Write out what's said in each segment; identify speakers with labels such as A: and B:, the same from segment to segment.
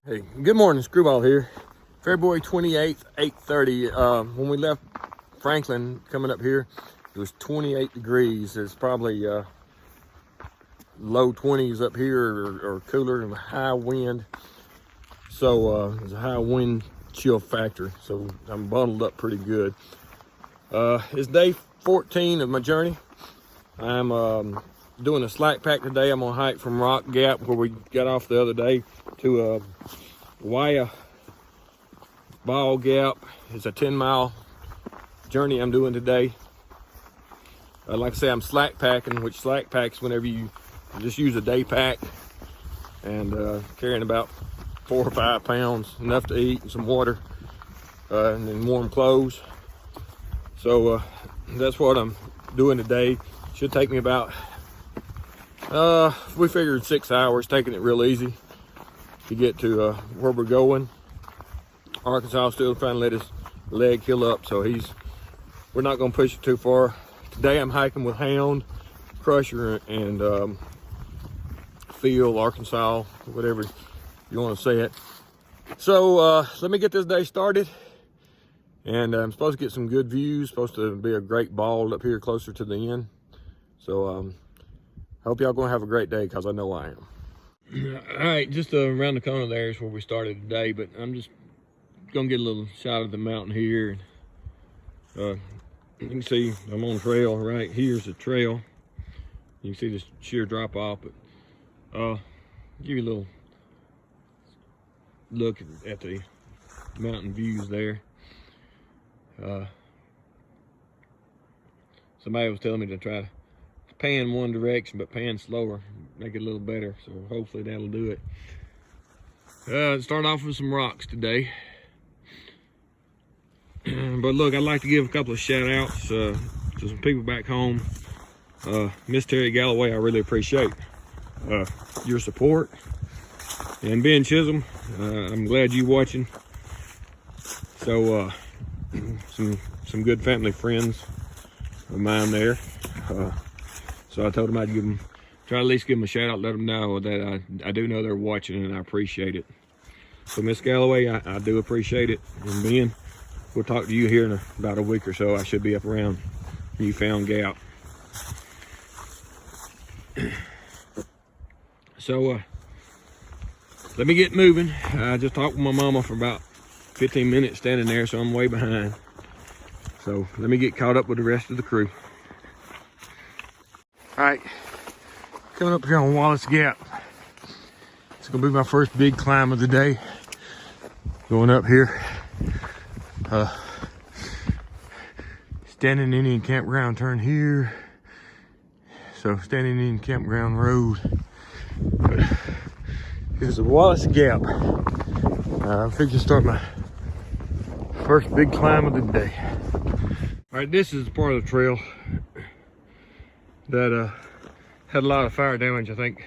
A: Hey, good morning, Screwball here. February 28th, 8:30. When we left Franklin coming up here, it was 28 degrees. It's probably low 20s up here or cooler and high wind. So there's a high wind chill factor. So I'm bundled up pretty good. It's day 14 of my journey. I'm doing a slack pack today. I'm gonna hike from Wayah Gap, where we got off the other day, to Wayah Gap. It's a 10-mile journey I'm doing today. Like I say, I'm slack packing, which slack packs whenever you just use a day pack and carrying about 4 or 5 pounds, enough to eat and some water, and then warm clothes. So that's what I'm doing today. Should take me about, we figured 6 hours, taking it real easy to get to where we're going. Arkansas still trying to let his leg heal up, so we're not gonna push it too far. Today I'm hiking with Hound, Crusher, and Field, Arkansas, whatever you want to say it. So let me get this day started. And I'm supposed to get some good views, supposed to be a great bald up here closer to the end. So hope y'all gonna have a great day, because I know I am. All right, just around the corner there is where we started today, but I'm just gonna get a little shot of the mountain here. You can see I'm on trail right here's the trail. You can see this sheer drop off, but give you a little look at the mountain views there. Somebody was telling me to try to pan one direction, but pan slower, make it a little better. So hopefully that'll do it. Start off with some rocks today. But look, I'd like to give a couple of shout outs to some people back home. Miss Terry Galloway, I really appreciate your support. And Ben Chisholm, I'm glad you watching. So some good family friends of mine there. So I told them I'd try to at least give them a shout out, let them know that I do know they're watching and I appreciate it. So Miss Galloway, I do appreciate it. And Ben, we'll talk to you here in about a week or so. I should be up around Newfound Gap. So let me get moving. I just talked with my mama for about 15 minutes standing there, so I'm way behind. So let me get caught up with the rest of the crew. All right, coming up here on Wayah Gap. It's gonna be my first big climb of the day. Going up here. Standing Indian Campground, turn here. So Standing Indian Campground Road. But here's the Wayah Gap. I'm fixing to start my first big climb of the day. All right, this is the part of the trail that had a lot of fire damage, I think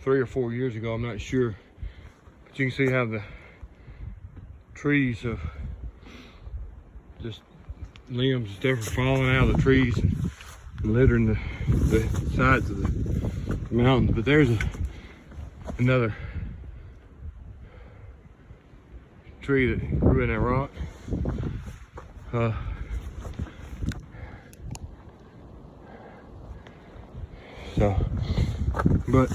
A: 3 or 4 years ago, I'm not sure. But you can see how the trees have just limbs and stuff are falling out of the trees and littering the sides of the mountains. But there's another tree that grew in that rock. But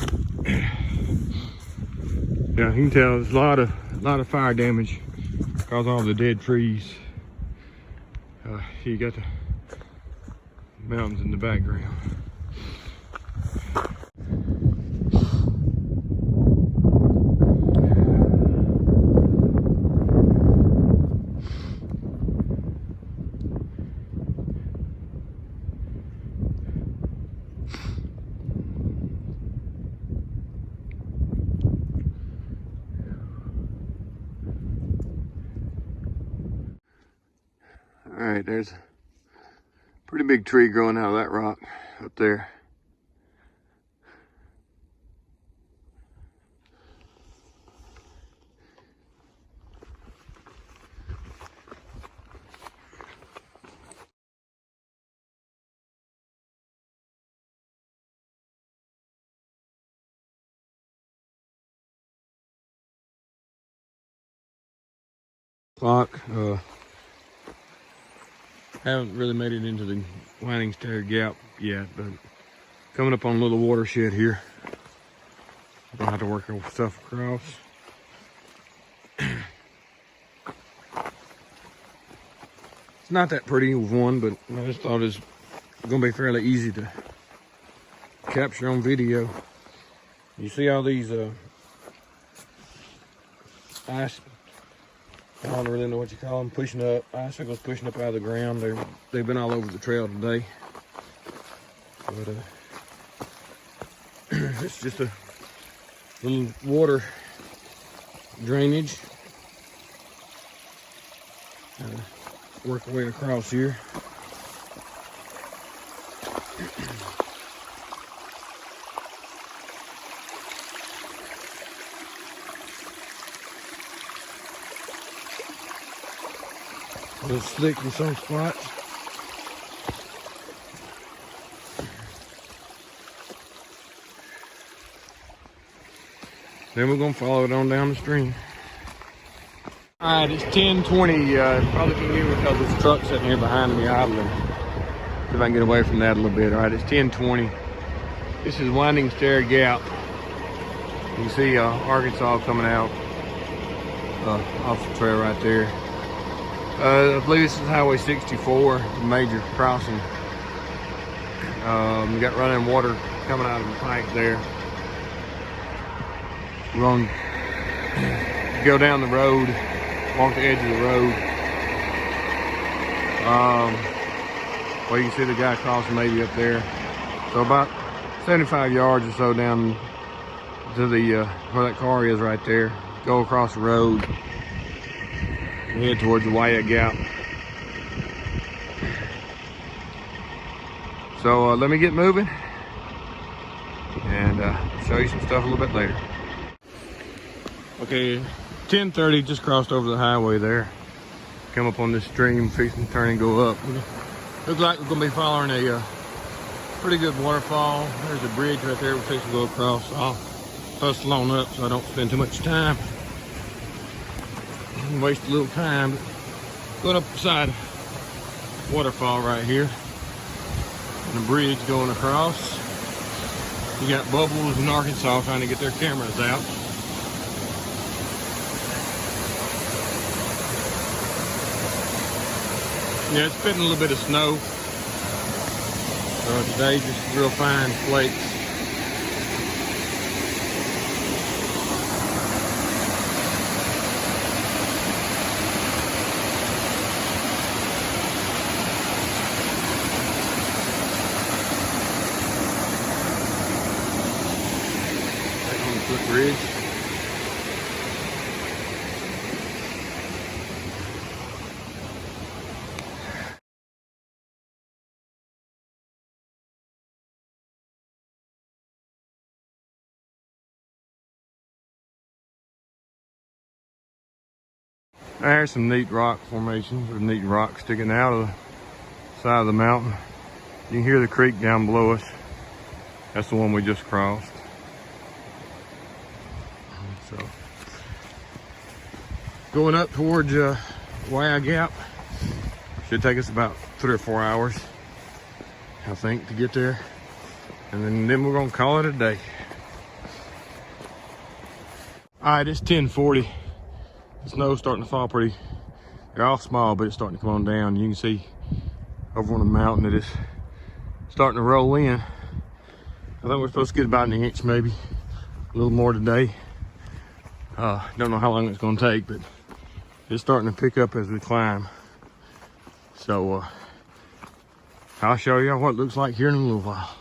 A: yeah, you can tell there's a lot of fire damage because of all the dead trees. You got the mountains in the background. All right, there's a pretty big tree growing out of that rock up there. o'clock. Haven't really made it into the Wayah Gap yet, but coming up on a little watershed here. I'm gonna have to work our stuff across. It's not that pretty with one, but I just thought it's gonna be fairly easy to capture on video. You see all these ice, I don't really know what you call them, pushing up, icicles pushing up out of the ground. They've been all over the trail today. But it's just a little water drainage. Work our way across here. A little slick in some spots. Then we're gonna follow it on down the stream. All right, it's 10:20. Probably can hear me because there's a truck sitting here behind me idling. See if I can get away from that a little bit. All right, it's 10:20. This is Wayah Gap. You can see Arkansas coming out off the trail right there. I believe this is Highway 64, the major crossing. We got running water coming out of the pipe there. We're going to go down the road, walk the edge of the road. Well, you can see the guy crossing maybe up there. So about 75 yards or so down to the where that car is right there. Go across the road and head towards the Wayah Gap. So let me get moving and show you some stuff a little bit later. Okay, 10:30, just crossed over the highway there. Come up on this stream, fixing to turn and go up. Looks like we're gonna be following a pretty good waterfall. There's a bridge right there we're fixing to go across. I'll hustle on up so I don't spend too much time. Waste a little time. Going up beside a waterfall right here. And a bridge going across. You got Bubbles in Arkansas trying to get their cameras out. Yeah, it's fitting a little bit of snow. Today, just real fine flakes. Back on the footbridge. There's some neat rock formations or neat rocks sticking out of the side of the mountain. You can hear the creek down below us. That's the one we just crossed. So, going up towards Wayah Gap. Should take us about 3 or 4 hours, I think, to get there. And then we're gonna call it a day. All right, it's 10:40. The snow's starting to fall pretty. They're all small, but it's starting to come on down. You can see over on the mountain it is starting to roll in. I think we're supposed to get about an inch, maybe a little more today. Don't know how long it's going to take, but it's starting to pick up as we climb. So I'll show you what it looks like here in a little while.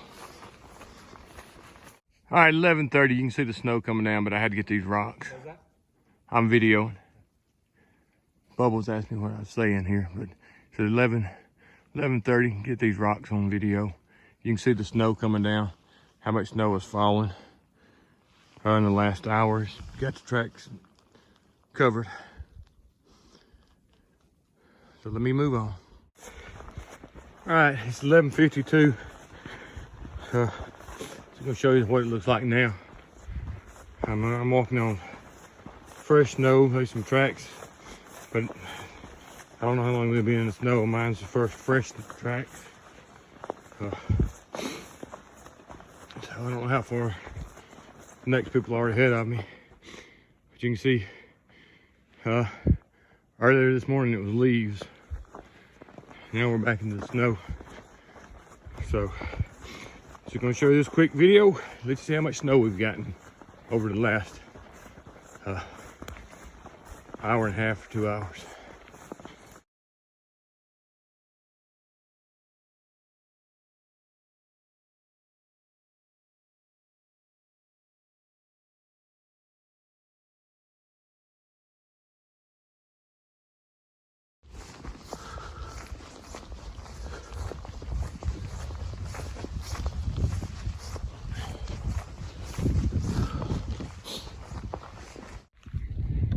A: All right, 11:30. You can see the snow coming down, but I had to get these rocks. I'm videoing. Bubbles asked me what I was saying here, but it's 11:30. Get these rocks on video. You can see the snow coming down, how much snow is falling in the last hours. Got the tracks covered. So let me move on. All right, it's 11:52. So I'm gonna show you what it looks like now. I'm walking on fresh snow. There's some tracks But I don't know how long we'll be in the snow. Mine's the first fresh track. So I don't know how far the next people are ahead of me. But you can see earlier this morning it was leaves. Now we're back into the snow. So just gonna show you this quick video. Let you see how much snow we've gotten over the last hour and a half or 2 hours.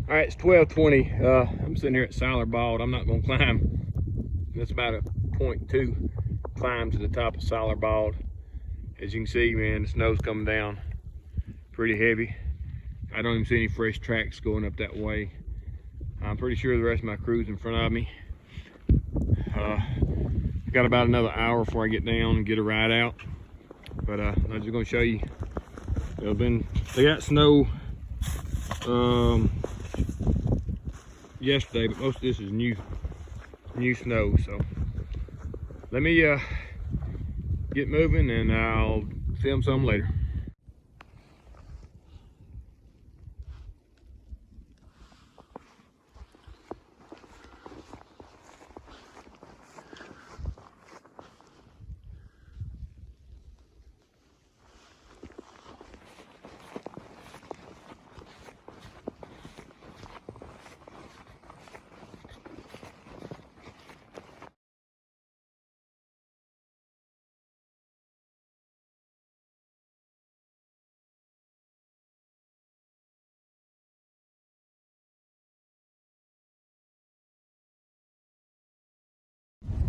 A: All right, it's 12:20. I'm sitting here at Siler Bald. I'm not gonna climb. That's about a 0.2 climb to the top of Siler Bald. As you can see, man, the snow's coming down pretty heavy. I don't even see any fresh tracks going up that way. I'm pretty sure the rest of my crew's in front of me. I got about another hour before I get down and get a ride out. But I'm just gonna show you. They got snow yesterday, but most of this is new snow. So let me get moving and I'll film some later.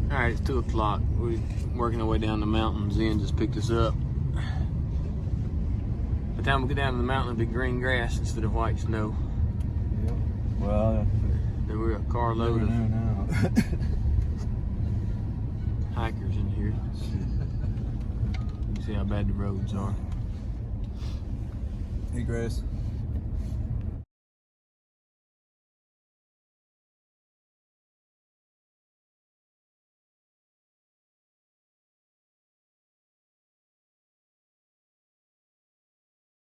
A: All right, it's 2 o'clock. We're working our way down the mountain. Zen just picked us up. By the time we get down to the mountain, it'll be green grass instead of white snow.
B: Yep. Well,
A: there were a carload of hikers in here. You see how bad the roads are.
B: Hey, Grace.